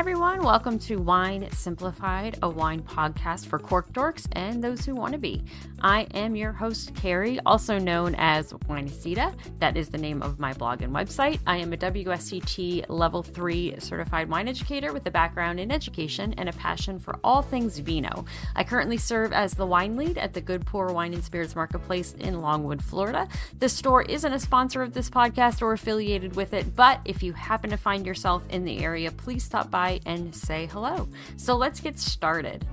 everyone. Welcome to Wine Simplified, a wine podcast for cork dorks and those who want to be. I am your host, Carrie, also known as Winecita. That is the name of my blog and website. I am a WSET Level 3 certified wine educator with a background in education and a passion for all things vino. I currently serve as the wine lead at the Good Pour Wine and Spirits Marketplace in Longwood, Florida. The store isn't a sponsor of this podcast or affiliated with it, but if you happen to find yourself in the area, please stop by and say hello. So let's get started.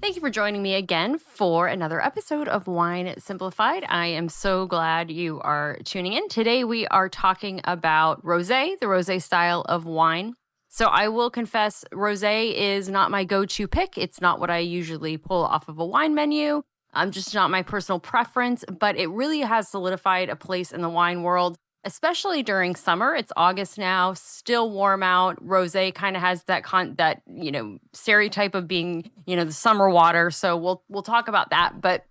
Thank you for joining me again for another episode of Wine Simplified. I am so glad you are tuning in. Today we are talking about rosé, the rosé style of wine. So I will confess, rosé is not my go-to pick. It's not what I usually pull off of a wine menu. Just not my personal preference, but it really has solidified a place in the wine world, especially during summer. It's August now, still warm out. Rosé kind of has that stereotype of being, the summer water. So we'll talk about that. But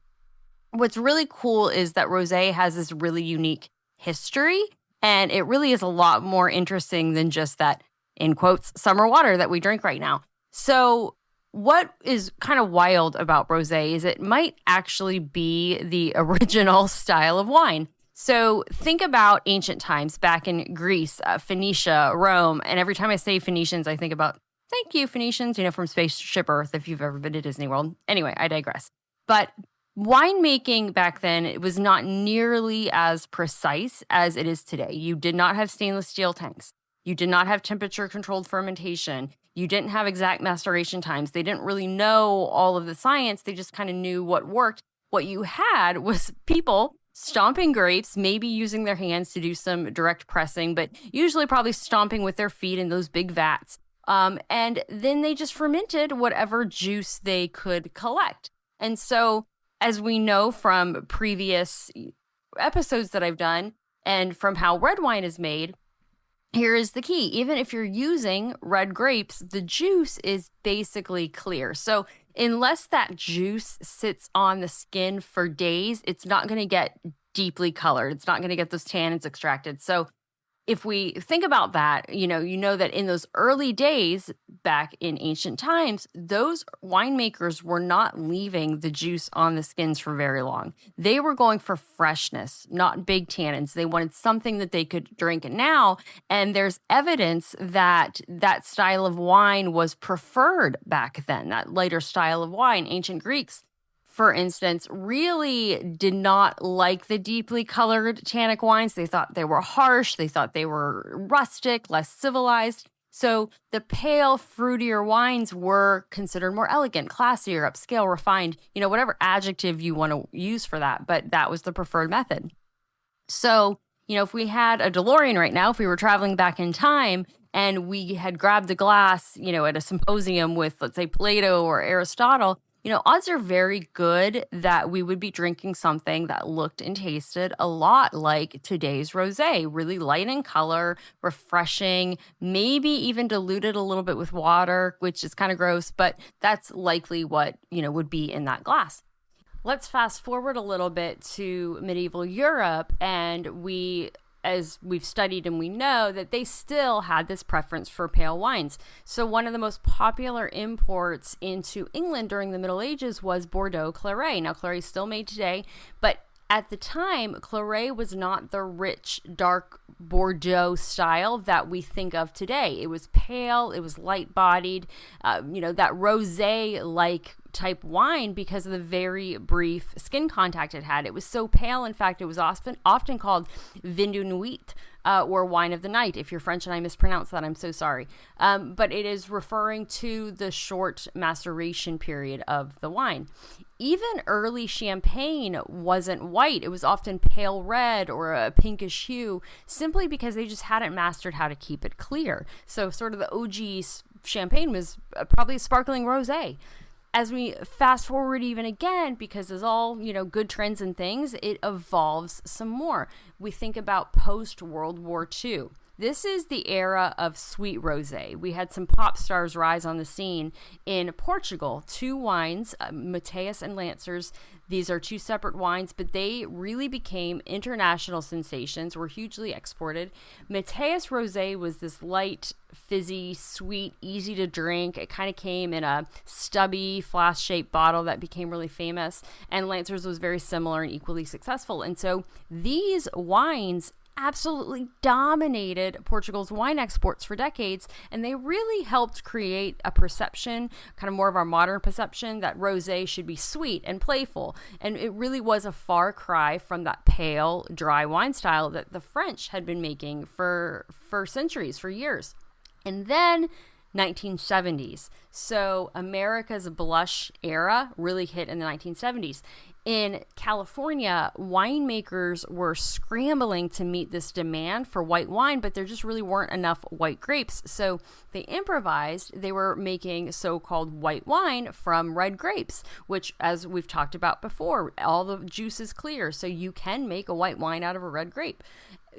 what's really cool is that rosé has this really unique history, and it really is a lot more interesting than just that, in quotes, summer water that we drink right now. So what is kind of wild about rosé is it might actually be the original style of wine. So think about ancient times back in Greece, Phoenicia, Rome, and every time I say Phoenicians, I think about, thank you, Phoenicians, from Spaceship Earth, if you've ever been to Disney World. Anyway, I digress. But winemaking back then, it was not nearly as precise as it is today. You did not have stainless steel tanks. You did not have temperature-controlled fermentation. You didn't have exact maceration times. They didn't really know all of the science. They just kind of knew what worked. What you had was people stomping grapes, maybe using their hands to do some direct pressing, but usually probably stomping with their feet in those big vats. And then they just fermented whatever juice they could collect. And so, as we know from previous episodes that I've done and from how red wine is made, here is the key. Even if you're using red grapes, the juice is basically clear. So unless that juice sits on the skin for days, it's not going to get deeply colored. It's not going to get those tannins extracted. So if we think about that, you know that in those early days back in ancient times, those winemakers were not leaving the juice on the skins for very long. They were going for freshness, not big tannins. They wanted something that they could drink now. And there's evidence that that style of wine was preferred back then, that lighter style of wine. Ancient Greeks, for instance, really did not like the deeply colored tannic wines. They thought they were harsh. They thought they were rustic, less civilized. So the pale, fruitier wines were considered more elegant, classier, upscale, refined, whatever adjective you want to use for that. But that was the preferred method. So, if we had a DeLorean right now, if we were traveling back in time and we had grabbed a glass, at a symposium with, let's say, Plato or Aristotle, odds are very good that we would be drinking something that looked and tasted a lot like today's rosé, really light in color, refreshing, maybe even diluted a little bit with water, which is kind of gross, but that's likely what, would be in that glass. Let's fast forward a little bit to medieval Europe, and as we've studied and we know that they still had this preference for pale wines. So one of the most popular imports into England during the Middle Ages was Bordeaux Claret. Now, Claret is still made today, but at the time, Claret was not the rich, dark Bordeaux style that we think of today. It was pale, it was light-bodied, that rosé-like type wine because of the very brief skin contact it had. It was so pale, in fact, it was often called vin de nuit, or wine of the night. If you're French and I mispronounce that, I'm so sorry. But it is referring to the short maceration period of the wine. Even early champagne wasn't white. It was often pale red or a pinkish hue, simply because they just hadn't mastered how to keep it clear. So sort of the OG champagne was probably a sparkling rosé. As we fast forward even again, because there's all, good trends and things, it evolves some more. We think about post-World War II. this is the era of sweet rosé. We had some pop stars rise on the scene in Portugal. Two wines, Mateus and Lancers. These are two separate wines, but they really became international sensations, were hugely exported. Mateus Rosé was this light, fizzy, sweet, easy to drink. It kind of came in a stubby, flask-shaped bottle that became really famous. And Lancers was very similar and equally successful. And so these wines absolutely dominated Portugal's wine exports for decades, and they really helped create a perception, kind of more of our modern perception, that rosé should be sweet and playful. And it really was a far cry from that pale, dry wine style that the French had been making for centuries, for years. And then 1970s. So America's blush era really hit in the 1970s. In California, winemakers were scrambling to meet this demand for white wine, but there just really weren't enough white grapes. So they improvised. They were making so-called white wine from red grapes, which, as we've talked about before, all the juice is clear. So you can make a white wine out of a red grape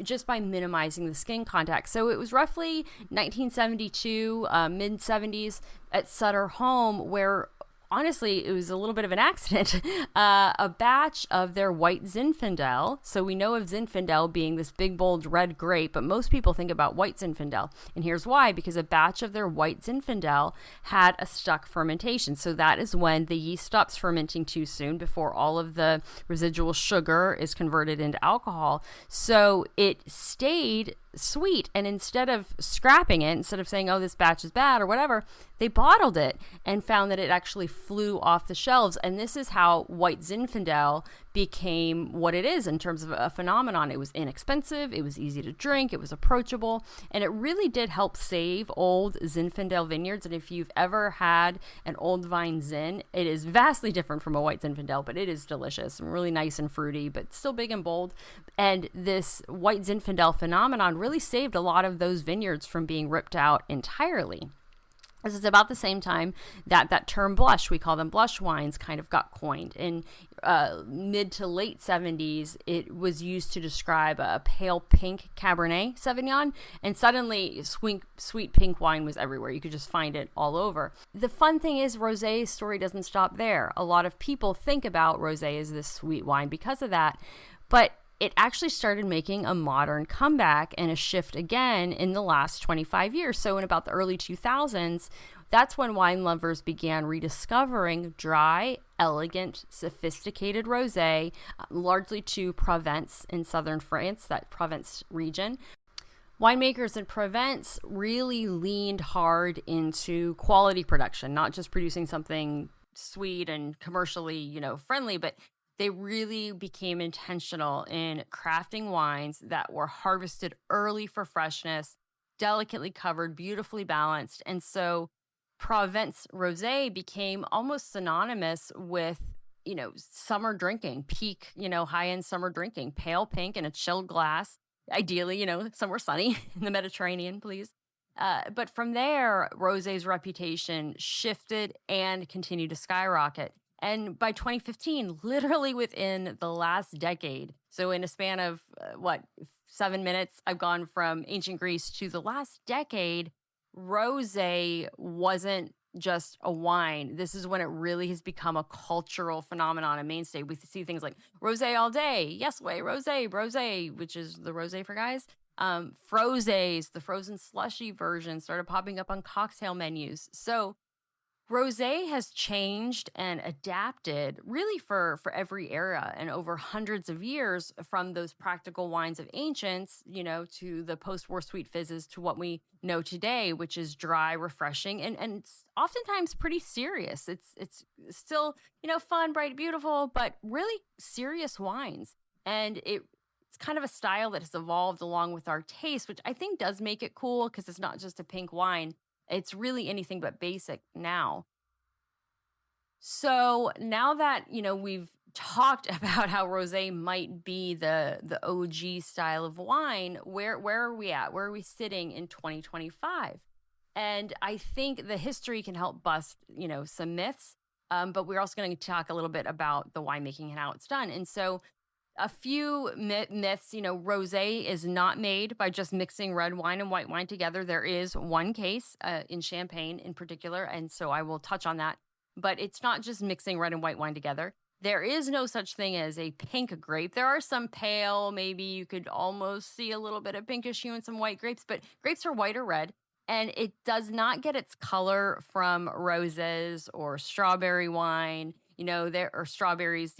just by minimizing the skin contact. So it was roughly 1972, mid-70s at Sutter Home, where honestly, it was a little bit of an accident. A batch of their white Zinfandel. So we know of Zinfandel being this big, bold red grape, but most people think about white Zinfandel. And here's why, because a batch of their white Zinfandel had a stuck fermentation. So that is when the yeast stops fermenting too soon before all of the residual sugar is converted into alcohol. So it stayed sweet, and instead of scrapping it, instead of saying, oh, this batch is bad or whatever, they bottled it and found that it actually flew off the shelves. And this is how white Zinfandel became what it is in terms of a phenomenon. It was inexpensive, it was easy to drink, it was approachable, and it really did help save old Zinfandel vineyards. And if you've ever had an old vine Zin, it is vastly different from a white Zinfandel, but it is delicious and really nice and fruity, but still big and bold. And this white Zinfandel phenomenon really saved a lot of those vineyards from being ripped out entirely. This is about the same time that term blush, we call them blush wines, kind of got coined. In mid to late 70s, it was used to describe a pale pink Cabernet Sauvignon, and suddenly sweet pink wine was everywhere. You could just find it all over. The fun thing is, Rosé's story doesn't stop there. A lot of people think about Rosé as this sweet wine because of that, but it actually started making a modern comeback and a shift again in the last 25 years. So in about the early 2000s, that's when wine lovers began rediscovering dry, elegant, sophisticated rosé, largely to Provence in southern France, that Provence region. Winemakers in Provence really leaned hard into quality production, not just producing something sweet and commercially, friendly, but they really became intentional in crafting wines that were harvested early for freshness, delicately covered, beautifully balanced. And so Provence Rosé became almost synonymous with, summer drinking, peak, high-end summer drinking, pale pink in a chilled glass, ideally, somewhere sunny in the Mediterranean, please. But from there, Rosé's reputation shifted and continued to skyrocket. And by 2015, literally within the last decade, so in a span of 7 minutes, I've gone from ancient Greece to the last decade, rosé wasn't just a wine. This is when it really has become a cultural phenomenon, a mainstay. We see things like rosé all day, yes way, brosé, which is the rosé for guys. Frosés, the frozen slushy version, started popping up on cocktail menus. So rosé has changed and adapted really for every era and over hundreds of years, from those practical wines of ancients, to the post-war sweet fizzes, to what we know today, which is dry, refreshing, and oftentimes pretty serious. It's still, fun, bright, beautiful, but really serious wines. And it's kind of a style that has evolved along with our taste, which I think does make it cool, because it's not just a pink wine. It's really anything but basic now. So now that, we've talked about how rosé might be the OG style of wine, where are we at? Where are we sitting in 2025? And I think the history can help bust, some myths. But we're also going to talk a little bit about the winemaking and how it's done. And so A few myths, rosé is not made by just mixing red wine and white wine together. There is one case in Champagne in particular, and so I will touch on that. But it's not just mixing red and white wine together. There is no such thing as a pink grape. There are some pale, maybe you could almost see a little bit of pinkish hue in some white grapes, but grapes are white or red. And it does not get its color from roses or strawberry wine. There are strawberries,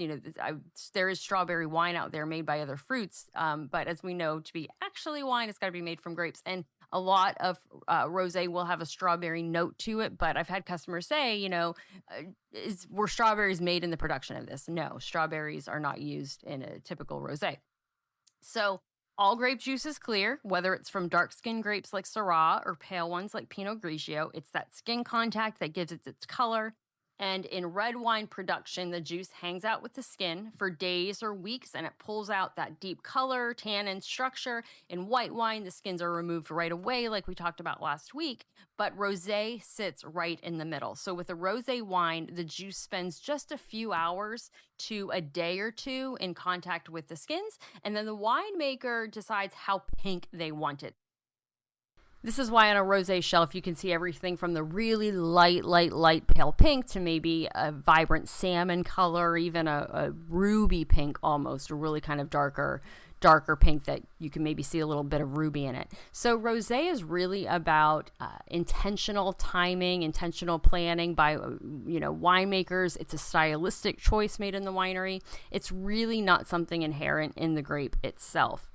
there is strawberry wine out there made by other fruits. But as we know, to be actually wine, it's got to be made from grapes. And a lot of rosé will have a strawberry note to it. But I've had customers say, were strawberries made in the production of this? No, strawberries are not used in a typical rosé. So all grape juice is clear, whether it's from dark-skinned grapes like Syrah or pale ones like Pinot Grigio. It's that skin contact that gives it its color. And in red wine production, the juice hangs out with the skin for days or weeks, and it pulls out that deep color, tannin structure. In white wine, the skins are removed right away, like we talked about last week. But rosé sits right in the middle. So with a rosé wine, the juice spends just a few hours to a day or two in contact with the skins, and then the winemaker decides how pink they want it. This is why on a rosé shelf, you can see everything from the really light pale pink to maybe a vibrant salmon color, or even a ruby pink almost, a really kind of darker pink that you can maybe see a little bit of ruby in it. So rosé is really about intentional timing, intentional planning by winemakers. It's a stylistic choice made in the winery. It's really not something inherent in the grape itself.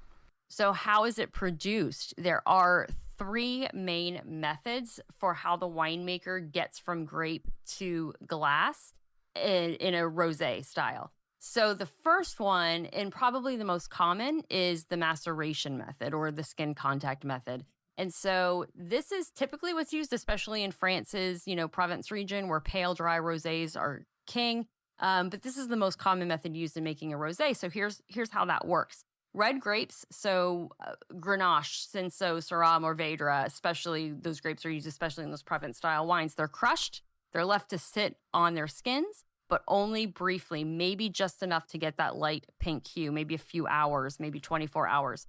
So how is it produced? There are 3 main methods for how the winemaker gets from grape to glass in a rosé style. So the first one, and probably the most common, is the maceration method or the skin contact method. And so this is typically what's used, especially in France's, Provence region, where pale, dry rosés are king. But this is the most common method used in making a rosé. So here's how that works. Red grapes, so Grenache, Cinsault, Syrah, Mourvèdre, especially those grapes are used especially in those Provence-style wines. They're crushed. They're left to sit on their skins, but only briefly, maybe just enough to get that light pink hue, maybe a few hours, maybe 24 hours.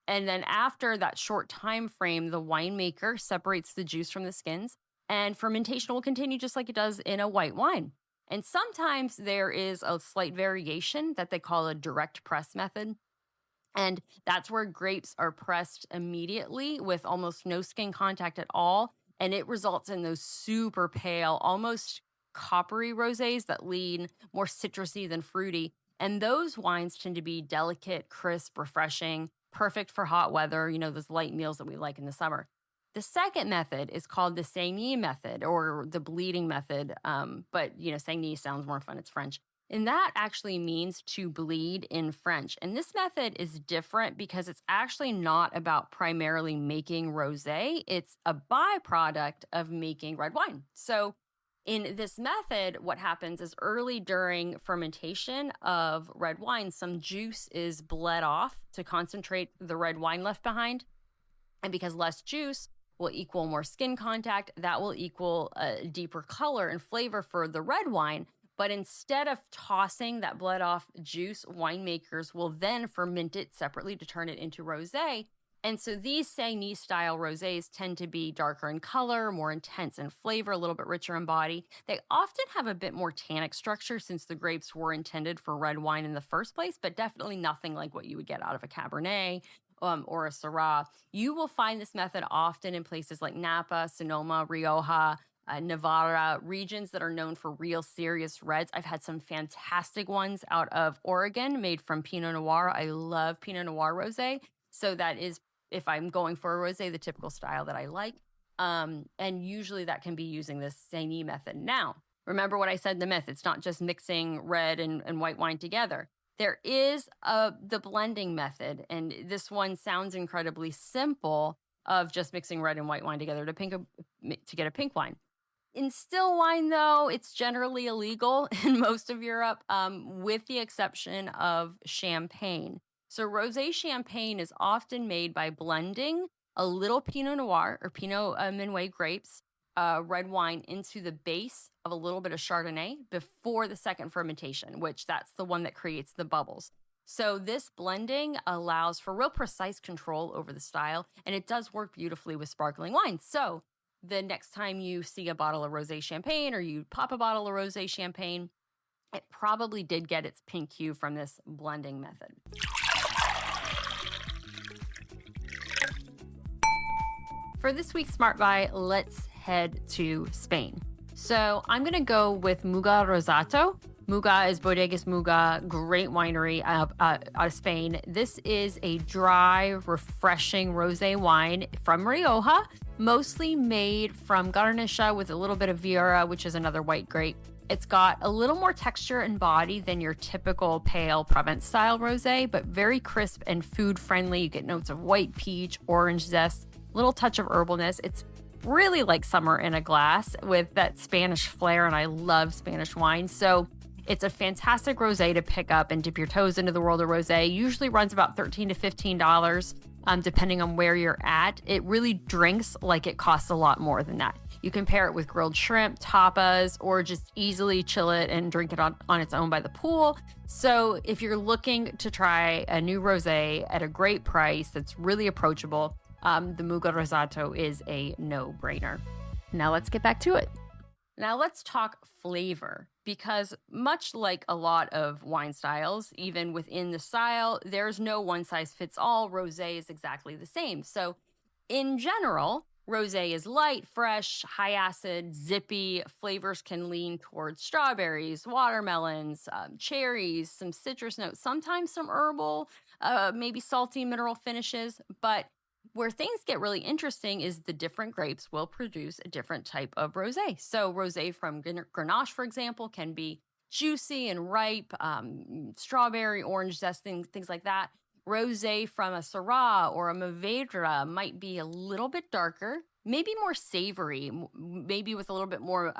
And then after that short time frame, the winemaker separates the juice from the skins, and fermentation will continue just like it does in a white wine. And sometimes there is a slight variation that they call a direct press method. And that's where grapes are pressed immediately with almost no skin contact at all. And it results in those super pale, almost coppery rosés that lean more citrusy than fruity. And those wines tend to be delicate, crisp, refreshing, perfect for hot weather, those light meals that we like in the summer. The second method is called the saignée method or the bleeding method. But saignée sounds more fun. It's French. And that actually means to bleed in French. And this method is different because it's actually not about primarily making rosé. It's a byproduct of making red wine. So in this method, what happens is early during fermentation of red wine, some juice is bled off to concentrate the red wine left behind. And because less juice will equal more skin contact, that will equal a deeper color and flavor for the red wine. But instead of tossing that bled off juice, winemakers will then ferment it separately to turn it into rosé. And so these Saignée style rosés tend to be darker in color, more intense in flavor, a little bit richer in body. They often have a bit more tannic structure since the grapes were intended for red wine in the first place, but definitely nothing like what you would get out of a Cabernet or a Syrah. You will find this method often in places like Napa, Sonoma, Rioja, Navarra, regions that are known for real serious reds. I've had some fantastic ones out of Oregon made from Pinot Noir. I love Pinot Noir rosé. So that is, if I'm going for a rosé, the typical style that I like. And usually that can be using this Saignée method. Now, remember what I said in the myth. It's not just mixing red and white wine together. There is the blending method. And this one sounds incredibly simple, of just mixing red and white wine together to get a pink wine. In still wine, though, it's generally illegal in most of Europe, with the exception of champagne. So rosé champagne is often made by blending a little Pinot Noir or Pinot Meunier grapes, red wine, into the base of a little bit of Chardonnay before the second fermentation, which that's the one that creates the bubbles. So this blending allows for real precise control over the style, and it does work beautifully with sparkling wine. So the next time you see a bottle of rosé champagne or you pop a bottle of rosé champagne, it probably did get its pink hue from this blending method. For this week's Smart Buy, let's head to Spain. So I'm going to go with Muga Rosato. Muga is Bodegas Muga, great winery out of Spain. This is a dry, refreshing rosé wine from Rioja, mostly made from Garnacha with a little bit of Vieira, which is another white grape. It's got a little more texture and body than your typical pale Provence style rosé, but very crisp and food friendly. You get notes of white peach, orange zest, little touch of herbalness. It's really like summer in a glass with that Spanish flair, and I love Spanish wine. So it's a fantastic rosé to pick up and dip your toes into the world of rosé. Usually runs about $13 to $15, depending on where you're at. It really drinks like it costs a lot more than that. You can pair it with grilled shrimp, tapas, or just easily chill it and drink it on its own by the pool. So if you're looking to try a new rosé at a great price that's really approachable, the Muga Rosato is a no-brainer. Now let's get back to it. Now let's talk flavor, because much like a lot of wine styles, even within the style, there's no one-size-fits-all. Rosé is exactly the same. So in general, rosé is light, fresh, high acid, zippy. Flavors can lean towards strawberries, watermelons, cherries, some citrus notes, sometimes some herbal, maybe salty mineral finishes. But where things get really interesting is the different grapes will produce a different type of rosé. So rosé from Grenache, for example, can be juicy and ripe, strawberry, orange zest, things like that. Rosé from a Syrah or a Mourvedre might be a little bit darker, maybe more savory, maybe with a little bit more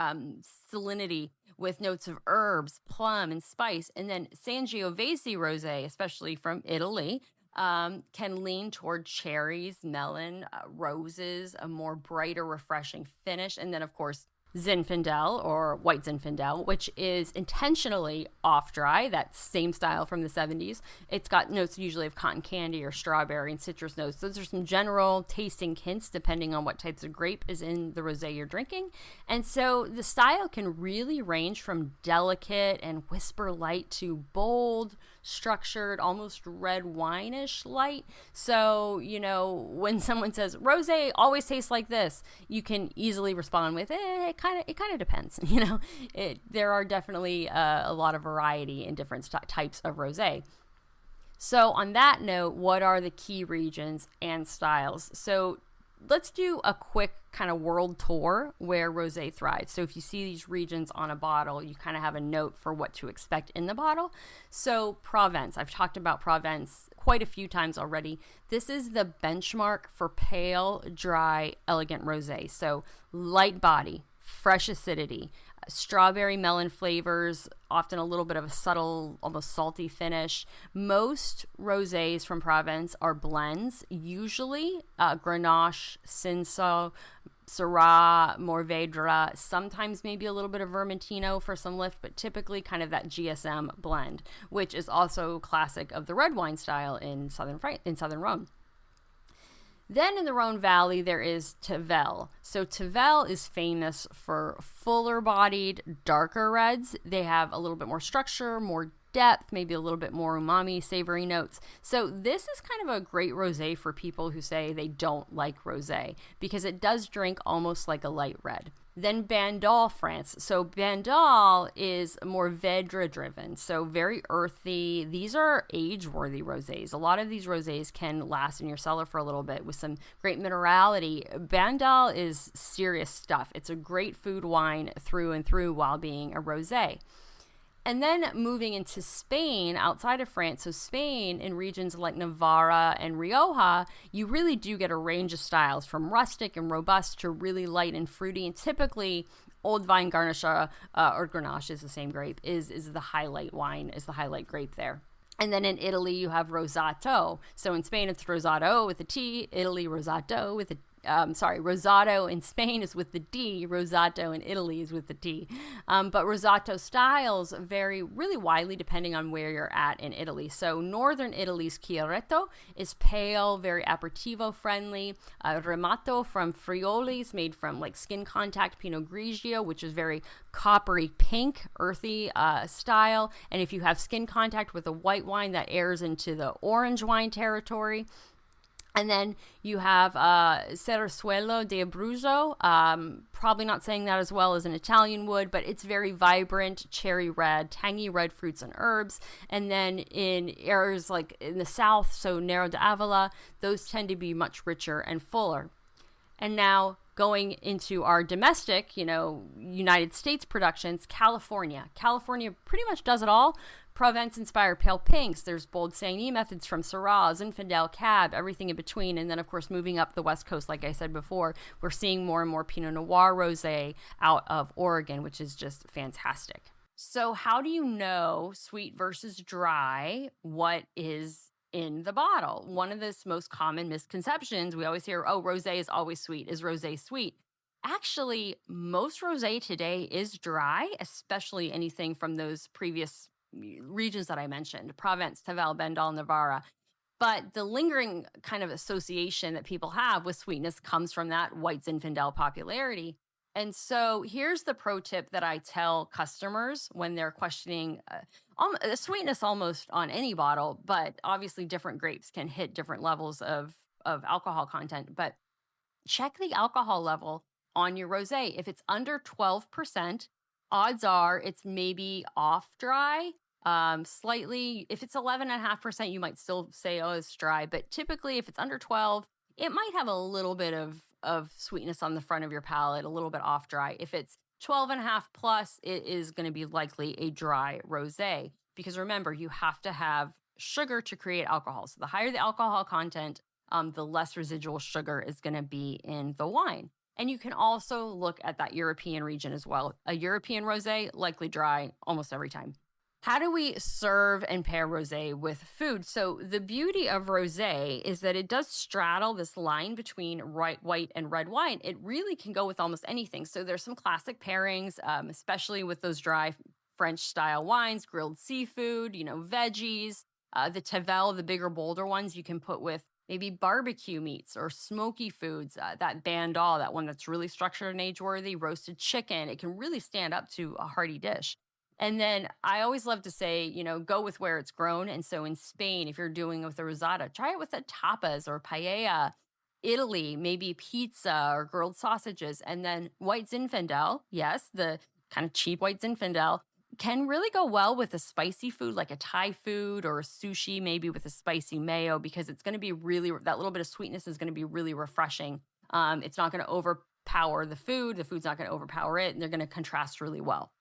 salinity, with notes of herbs, plum, and spice. And then Sangiovese rosé, especially from Italy, can lean toward cherries, melon, roses, a more brighter, refreshing finish. And then, of course, Zinfandel or white Zinfandel, which is intentionally off-dry, that same style from the 70s. It's got notes usually of cotton candy or strawberry and citrus notes. Those are some general tasting hints depending on what types of grape is in the rosé you're drinking. And so the style can really range from delicate and whisper light to bold, structured, almost red wine-ish light. So, when someone says rosé always tastes like this, you can easily respond with, it kind of depends. There are definitely a lot of variety in different types of rosé. So on that note, what are the key regions and styles? So let's do a quick kind of world tour where rosé thrives. So if you see these regions on a bottle, you kind of have a note for what to expect in the bottle. So Provence, I've talked about Provence quite a few times already. This is the benchmark for pale, dry, elegant rosé. So light body, fresh acidity, strawberry melon flavors, often a little bit of a subtle, almost salty finish. Most rosés from Provence are blends, usually Grenache, Cinsault, Syrah, Mourvedre, sometimes maybe a little bit of Vermentino for some lift, but typically kind of that GSM blend, which is also classic of the red wine style in southern Rhone. Then in the Rhone Valley, there is Tavel. So Tavel is famous for fuller-bodied, darker reds. They have a little bit more structure, more depth, maybe a little bit more umami, savory notes. So this is kind of a great rosé for people who say they don't like rosé, because it does drink almost like a light red. Then Bandol, France. So Bandol is more Mourvedre driven, so very earthy. These are age-worthy rosés. A lot of these rosés can last in your cellar for a little bit with some great minerality. Bandol is serious stuff. It's a great food wine through and through while being a rosé. And then moving into Spain, outside of France, so Spain in regions like Navarra and Rioja, you really do get a range of styles from rustic and robust to really light and fruity. And typically, old vine Garnacha or Grenache is the same grape, is the highlight wine, is the highlight grape there. And then in Italy, you have Rosato. So in Spain, it's Rosato with a T, Italy, Rosato with Rosato in Spain is with the D, Rosato in Italy is with the T. But Rosato styles vary really widely depending on where you're at in Italy. So northern Italy's Chiaretto is pale, very aperitivo friendly. Remato from Friuli is made from like skin contact Pinot Grigio, which is very coppery pink, earthy style. And if you have skin contact with a white wine, that airs into the orange wine territory. And then you have Cerasuelo di Abruzzo, probably not saying that as well as an Italian would, but it's very vibrant, cherry red, tangy red fruits and herbs. And then in areas like in the south, so Nero d'Avola, those tend to be much richer and fuller. And now going into our domestic, United States productions, California. California pretty much does it all. Provence-inspired pale pinks. There's bold Saint-Denis methods from Syrah, Zinfandel, Cab, everything in between. And then, of course, moving up the West Coast, like I said before, we're seeing more and more Pinot Noir Rosé out of Oregon, which is just fantastic. So how do you know sweet versus dry? What is in the bottle? One of the most common misconceptions, we always hear, oh, rosé is always sweet. Is rosé sweet? Actually, most rosé today is dry, especially anything from those previous regions that I mentioned, Provence, Tavel, Bandol, Navarra. But the lingering kind of association that people have with sweetness comes from that white Zinfandel popularity. And so here's the pro tip that I tell customers when they're questioning sweetness almost on any bottle, but obviously different grapes can hit different levels of alcohol content. But check the alcohol level on your rosé. If it's under 12%, odds are it's maybe off dry. Slightly, if it's 11.5%, you might still say, oh, it's dry. But typically, if it's under 12, it might have a little bit of sweetness on the front of your palate, a little bit off dry. If it's 12.5 plus, it is going to be likely a dry rosé. Because remember, you have to have sugar to create alcohol. So the higher the alcohol content, the less residual sugar is going to be in the wine. And you can also look at that European region as well. A European rosé, likely dry almost every time. How do we serve and pair rosé with food? So the beauty of rosé is that it does straddle this line between white and red wine. It really can go with almost anything. So there's some classic pairings, especially with those dry French style wines, grilled seafood, veggies. The Tavel, the bigger, bolder ones, you can put with maybe barbecue meats or smoky foods. That Bandol, that one that's really structured and age-worthy, roasted chicken. It can really stand up to a hearty dish. And then I always love to say, go with where it's grown. And so in Spain, if you're doing it with a rosada, try it with a tapas or paella. Italy, maybe pizza or grilled sausages. And then white Zinfandel, yes, the kind of cheap white Zinfandel, can really go well with a spicy food like a Thai food or a sushi, maybe with a spicy mayo, because it's going to be that little bit of sweetness is going to be really refreshing. It's not going to overpower the food's not going to overpower it, and they're going to contrast really well.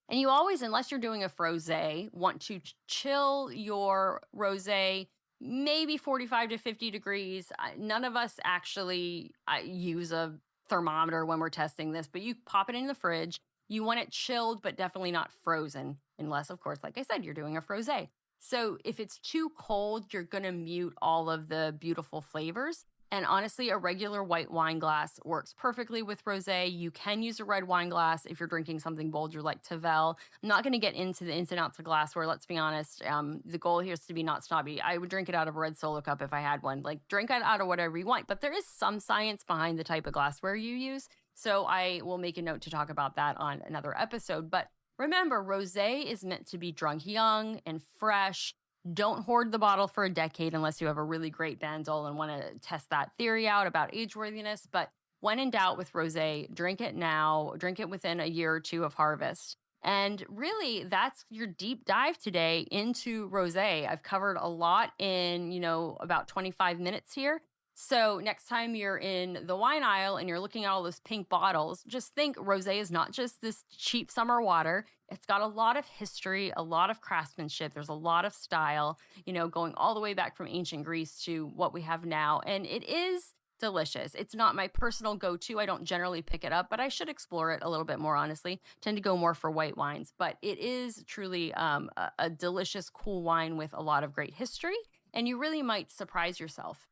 And you always, unless you're doing a frosé, want to chill your rosé maybe 45 to 50 degrees. None of us actually use a thermometer when we're testing this, but you pop it in the fridge. You want it chilled, but definitely not frozen, unless, of course, like I said, you're doing a frosé. So if it's too cold, you're going to mute all of the beautiful flavors. And honestly, a regular white wine glass works perfectly with rosé. You can use a red wine glass if you're drinking something bolder like Tavel. I'm not going to get into the ins and outs of glassware, let's be honest. The goal here is to be not snobby. I would drink it out of a red Solo cup if I had one. Like, drink it out of whatever you want. But there is some science behind the type of glassware you use. So I will make a note to talk about that on another episode. But remember, rosé is meant to be drunk young and fresh. Don't hoard the bottle for a decade unless you have a really great Bandol and want to test that theory out about age-worthiness. But when in doubt with rosé, drink it now. Drink it within a year or two of harvest. And really, that's your deep dive today into rosé. I've covered a lot in, about 25 minutes here. So next time you're in the wine aisle and you're looking at all those pink bottles, just think rosé is not just this cheap summer water. It's got a lot of history, a lot of craftsmanship. There's a lot of style, going all the way back from ancient Greece to what we have now. And it is delicious. It's not my personal go-to. I don't generally pick it up, but I should explore it a little bit more, honestly. Tend to go more for white wines, but it is truly a delicious, cool wine with a lot of great history. And you really might surprise yourself.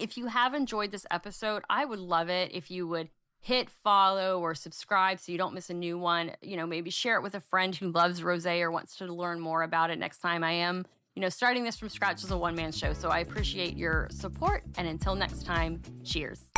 If you have enjoyed this episode, I would love it if you would hit follow or subscribe so you don't miss a new one. Maybe share it with a friend who loves rosé or wants to learn more about it next time. I am, starting this from scratch as a one-man show. So I appreciate your support. And until next time, cheers.